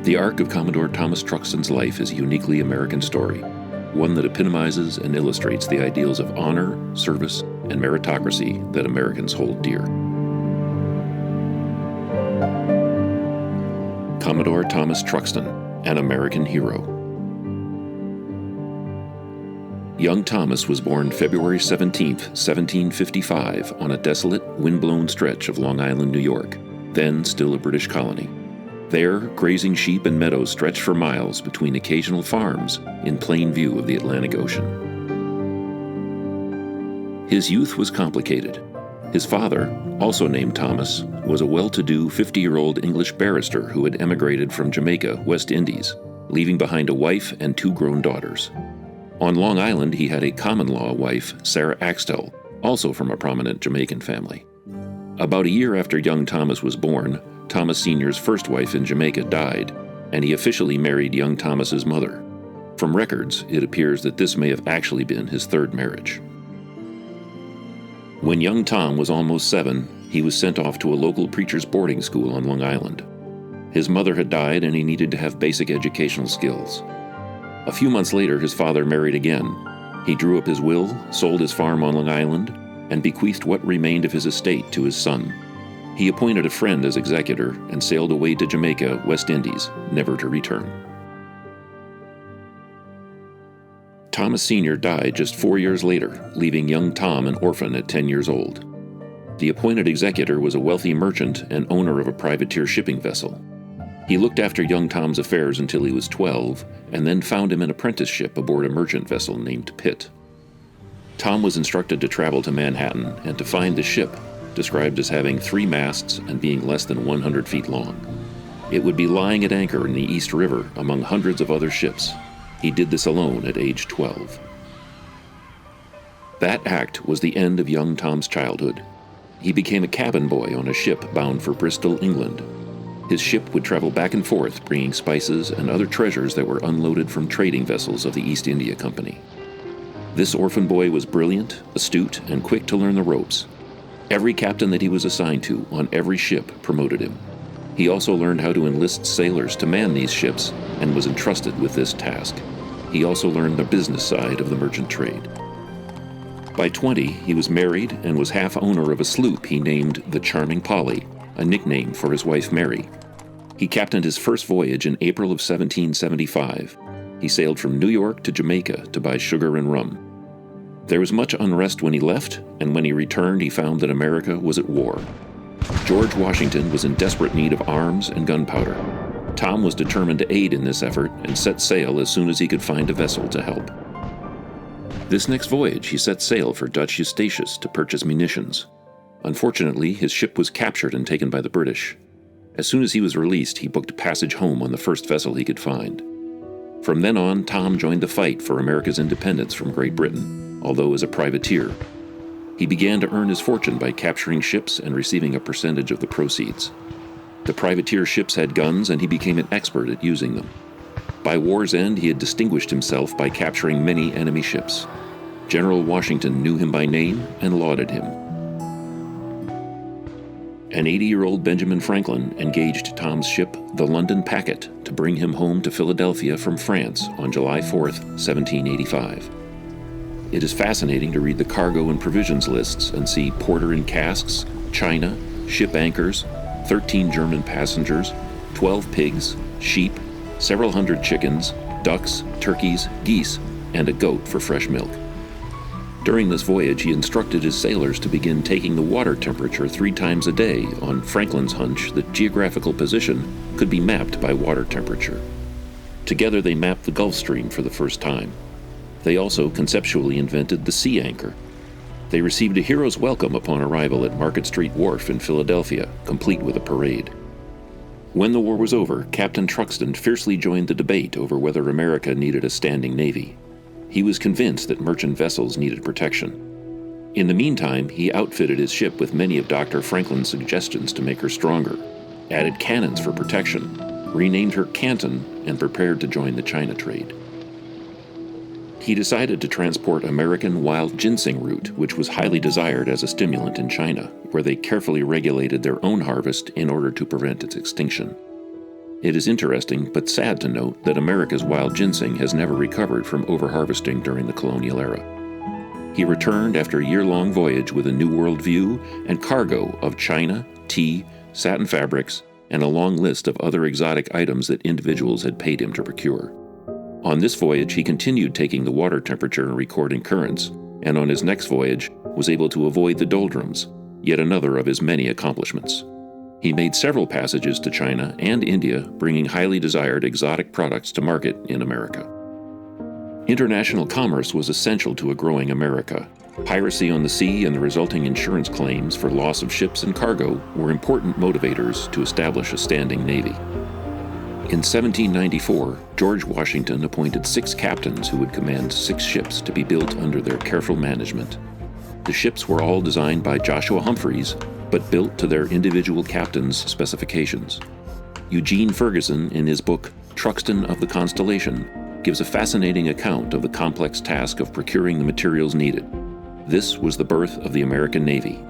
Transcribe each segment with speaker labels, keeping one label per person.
Speaker 1: The arc of Commodore Thomas Truxtun's life is a uniquely American story, one that epitomizes and illustrates the ideals of honor, service, and meritocracy that Americans hold dear. Commodore Thomas Truxtun, an American hero. Young Thomas was born February 17, 1755, on a desolate, wind-blown stretch of Long Island, New York, then still a British colony. There, grazing sheep and meadows stretched for miles between occasional farms in plain view of the Atlantic Ocean. His youth was complicated. His father, also named Thomas, was a well-to-do 50-year-old English barrister who had emigrated from Jamaica, West Indies, leaving behind a wife and 2 grown daughters. On Long Island, he had a common-law wife, Sarah Axtell, also from a prominent Jamaican family. About a year after young Thomas was born, Thomas Sr.'s first wife in Jamaica died, and he officially married young Thomas's mother. From records, it appears that this may have actually been his 3rd marriage. When young Tom was almost 7, he was sent off to a local preacher's boarding school on Long Island. His mother had died, and he needed to have basic educational skills. A few months later, his father married again. He drew up his will, sold his farm on Long Island, and bequeathed what remained of his estate to his son. He appointed a friend as executor and sailed away to Jamaica, West Indies, never to return. Thomas Sr. died just 4 years later, leaving young Tom an orphan at 10 years old. The appointed executor was a wealthy merchant and owner of a privateer shipping vessel. He looked after young Tom's affairs until he was 12, and then found him an apprenticeship aboard a merchant vessel named Pitt. Tom was instructed to travel to Manhattan and to find the ship, described as having 3 masts and being less than 100 feet long. It would be lying at anchor in the East River among hundreds of other ships. He did this alone at age 12. That act was the end of young Tom's childhood. He became a cabin boy on a ship bound for Bristol, England. His ship would travel back and forth, bringing spices and other treasures that were unloaded from trading vessels of the East India Company. This orphan boy was brilliant, astute, and quick to learn the ropes. Every captain that he was assigned to on every ship promoted him. He also learned how to enlist sailors to man these ships and was entrusted with this task. He also learned the business side of the merchant trade. By 20, he was married and was half owner of a sloop he named the Charming Polly, a nickname for his wife Mary. He captained his first voyage in April of 1775. He sailed from New York to Jamaica to buy sugar and rum. There was much unrest when he left, and when he returned, he found that America was at war. George Washington was in desperate need of arms and gunpowder. Tom was determined to aid in this effort and set sail as soon as he could find a vessel to help. This next voyage, he set sail for Dutch Eustatius to purchase munitions. Unfortunately, his ship was captured and taken by the British. As soon as he was released, he booked passage home on the first vessel he could find. From then on, Tom joined the fight for America's independence from Great Britain, although as a privateer. He began to earn his fortune by capturing ships and receiving a percentage of the proceeds. The privateer ships had guns, and he became an expert at using them. By war's end, he had distinguished himself by capturing many enemy ships. General Washington knew him by name and lauded him. An 80-year-old Benjamin Franklin engaged Tom's ship, the London Packet, to bring him home to Philadelphia from France on July 4, 1785. It is fascinating to read the cargo and provisions lists and see porter in casks, china, ship anchors, 13 German passengers, 12 pigs, sheep, several hundred chickens, ducks, turkeys, geese, and a goat for fresh milk. During this voyage, he instructed his sailors to begin taking the water temperature 3 times a day on Franklin's hunch that geographical position could be mapped by water temperature. Together they mapped the Gulf Stream for the first time. They also conceptually invented the sea anchor. They received a hero's welcome upon arrival at Market Street Wharf in Philadelphia, complete with a parade. When the war was over, Captain Truxtun fiercely joined the debate over whether America needed a standing navy. He was convinced that merchant vessels needed protection. In the meantime, he outfitted his ship with many of Dr. Franklin's suggestions to make her stronger, added cannons for protection, renamed her Canton, and prepared to join the China trade. He decided to transport American wild ginseng root, which was highly desired as a stimulant in China, where they carefully regulated their own harvest in order to prevent its extinction. It is interesting but sad to note that America's wild ginseng has never recovered from overharvesting during the colonial era. He returned after a year-long voyage with a new world view and cargo of china, tea, satin fabrics, and a long list of other exotic items that individuals had paid him to procure. On this voyage, he continued taking the water temperature and recording currents, and on his next voyage was able to avoid the doldrums, yet another of his many accomplishments. He made several passages to China and India, bringing highly desired exotic products to market in America. International commerce was essential to a growing America. Piracy on the sea and the resulting insurance claims for loss of ships and cargo were important motivators to establish a standing navy. In 1794, George Washington appointed 6 captains who would command 6 ships to be built under their careful management. The ships were all designed by Joshua Humphreys, but built to their individual captains' specifications. Eugene Ferguson, in his book Truxtun of the Constellation, gives a fascinating account of the complex task of procuring the materials needed. This was the birth of the American Navy.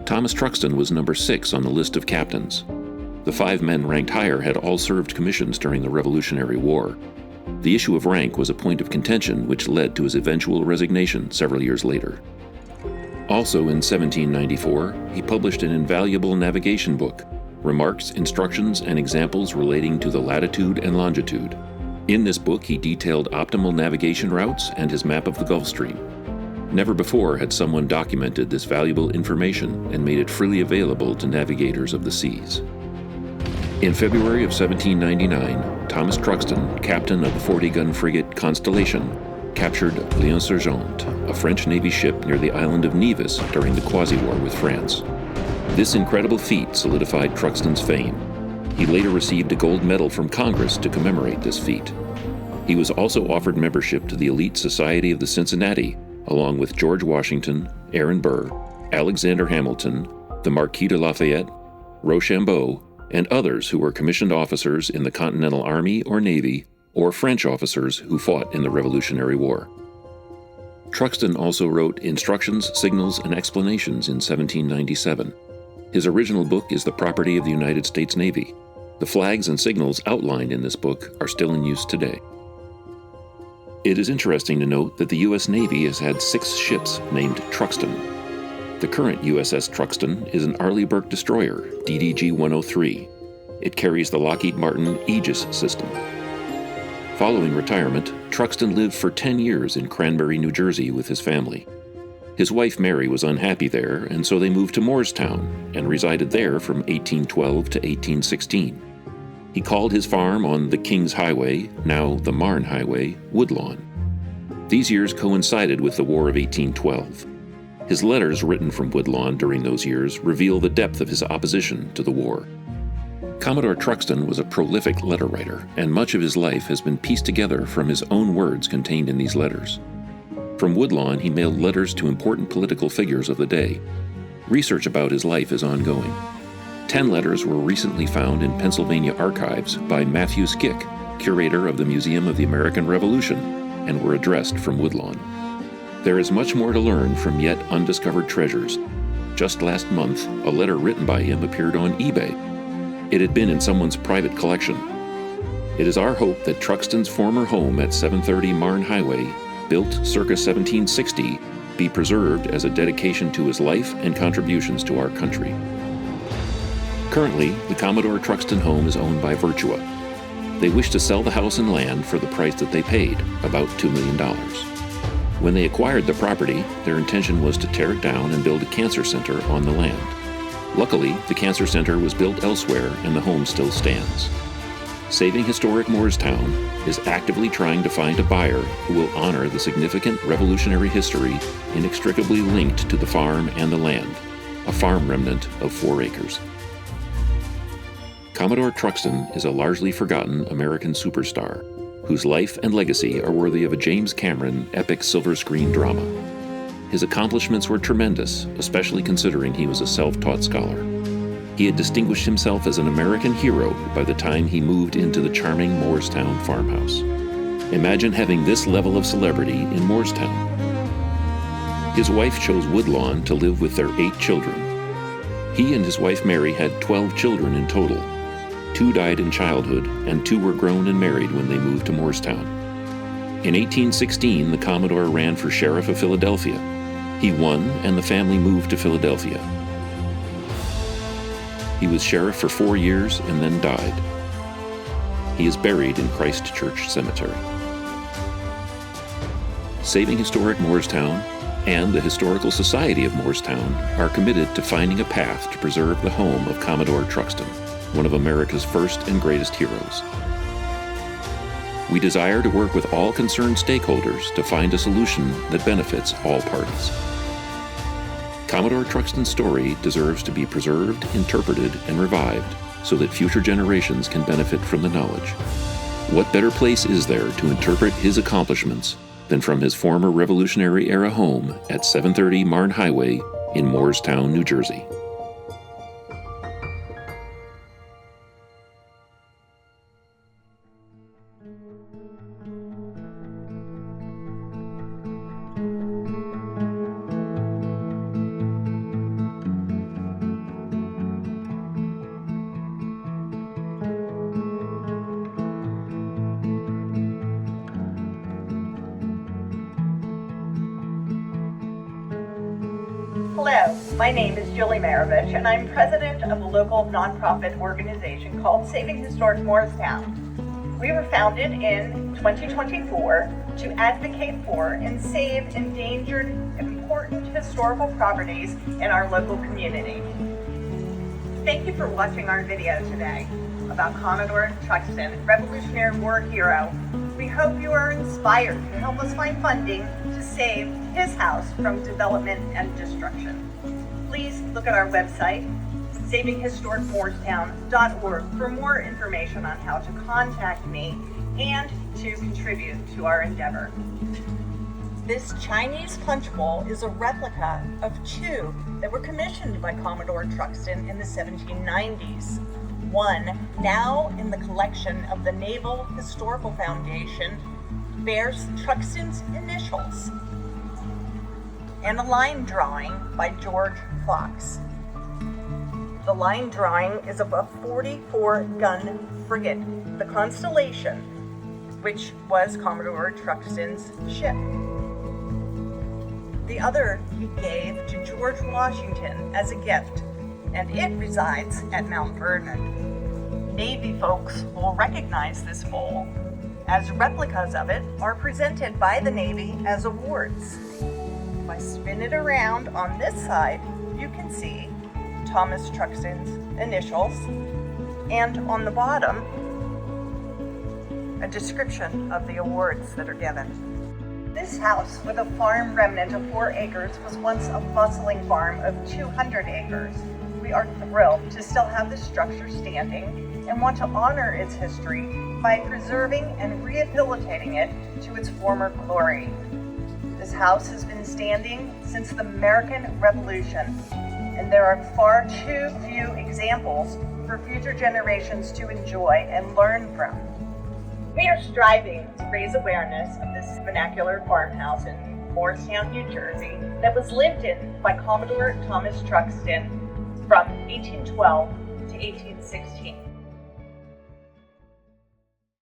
Speaker 1: Thomas Truxtun was number 6 on the list of captains. The 5 men ranked higher had all served commissions during the Revolutionary War. The issue of rank was a point of contention which led to his eventual resignation several years later. Also in 1794, he published an invaluable navigation book, Remarks, Instructions, and Examples Relating to the Latitude and Longitude. In this book, he detailed optimal navigation routes and his map of the Gulf Stream. Never before had someone documented this valuable information and made it freely available to navigators of the seas. In February of 1799, Thomas Truxtun, captain of the 40-gun frigate Constellation, captured L'Insurgente, a French Navy ship near the island of Nevis during the Quasi-War with France. This incredible feat solidified Truxtun's fame. He later received a gold medal from Congress to commemorate this feat. He was also offered membership to the elite Society of the Cincinnati, along with George Washington, Aaron Burr, Alexander Hamilton, the Marquis de Lafayette, Rochambeau, and others who were commissioned officers in the Continental Army or Navy, or French officers who fought in the Revolutionary War. Truxtun also wrote Instructions, Signals, and Explanations in 1797. His original book is the property of the United States Navy. The flags and signals outlined in this book are still in use today. It is interesting to note that the U.S. Navy has had 6 ships named Truxtun. The current USS Truxtun is an Arleigh Burke destroyer, DDG-103. It carries the Lockheed Martin Aegis system. Following retirement, Truxtun lived for 10 years in Cranberry, New Jersey with his family. His wife Mary was unhappy there, and so they moved to Moorestown and resided there from 1812 to 1816. He called his farm on the King's Highway, now the Marne Highway, Woodlawn. These years coincided with the War of 1812. His letters written from Woodlawn during those years reveal the depth of his opposition to the war. Commodore Truxtun was a prolific letter writer, and much of his life has been pieced together from his own words contained in these letters. From Woodlawn, he mailed letters to important political figures of the day. Research about his life is ongoing. 10 letters were recently found in Pennsylvania archives by Matthew Skick, curator of the Museum of the American Revolution, and were addressed from Woodlawn. There is much more to learn from yet undiscovered treasures. Just last month, a letter written by him appeared on eBay. It had been in someone's private collection. It is our hope that Truxtun's former home at 730 Marne Highway, built circa 1760, be preserved as a dedication to his life and contributions to our country. Currently, the Commodore Truxtun home is owned by Virtua. They wish to sell the house and land for the price that they paid, about $2 million. When they acquired the property, their intention was to tear it down and build a cancer center on the land. Luckily, the cancer center was built elsewhere and the home still stands. Saving Historic Moorestown is actively trying to find a buyer who will honor the significant revolutionary history inextricably linked to the farm and the land, a farm remnant of 4 acres. Commodore Truxtun is a largely forgotten American superstar whose life and legacy are worthy of a James Cameron epic silver screen drama. His accomplishments were tremendous, especially considering he was a self-taught scholar. He had distinguished himself as an American hero by the time he moved into the charming Moorestown farmhouse. Imagine having this level of celebrity in Moorestown. His wife chose Woodlawn to live with their 8 children. He and his wife Mary had 12 children in total. 2 died in childhood, and 2 were grown and married when they moved to Moorestown. In 1816, the Commodore ran for sheriff of Philadelphia. He won, and the family moved to Philadelphia. He was sheriff for 4 years and then died. He is buried in Christ Church Cemetery. Saving Historic Moorestown and the Historical Society of Moorestown are committed to finding a path to preserve the home of Commodore Truxtun, one of America's first and greatest heroes. We desire to work with all concerned stakeholders to find a solution that benefits all parties. Commodore Truxtun's story deserves to be preserved, interpreted, and revived so that future generations can benefit from the knowledge. What better place is there to interpret his accomplishments than from his former Revolutionary-era home at 730 Marne Highway in Moorestown, New Jersey?
Speaker 2: Hello, my name is Julie Maravich, and I'm president of a local nonprofit organization called Saving Historic Moorestown. We were founded in 2024 to advocate for and save endangered, important historical properties in our local community. Thank you for watching our video today about Commodore Truxtun, Revolutionary War hero. We hope you are inspired to help us find funding to save his house from development and destruction. Please look at our website, savinghistoricmoorestown.org, for more information on how to contact me and to contribute to our endeavor. This Chinese punch bowl is a replica of 2 that were commissioned by Commodore Truxtun in the 1790s. One, now in the collection of the Naval Historical Foundation, bears Truxtun's initials, and a line drawing by George Fox. The line drawing is of a 44-gun frigate, the Constellation, which was Commodore Truxtun's ship. The other he gave to George Washington as a gift, and it resides at Mount Vernon. Navy folks will recognize this bowl, as replicas of it are presented by the Navy as awards. If I spin it around on this side, you can see Thomas Truxtun's initials, and on the bottom, a description of the awards that are given. This house, with a farm remnant of 4 acres, was once a bustling farm of 200 acres. We are thrilled to still have this structure standing and want to honor its history by preserving and rehabilitating it to its former glory. This house has been standing since the American Revolution, and there are far too few examples for future generations to enjoy and learn from. We are striving to raise awareness of this vernacular farmhouse in Moorestown, New Jersey, that was lived in by Commodore Thomas Truxtun from 1812 to 1816.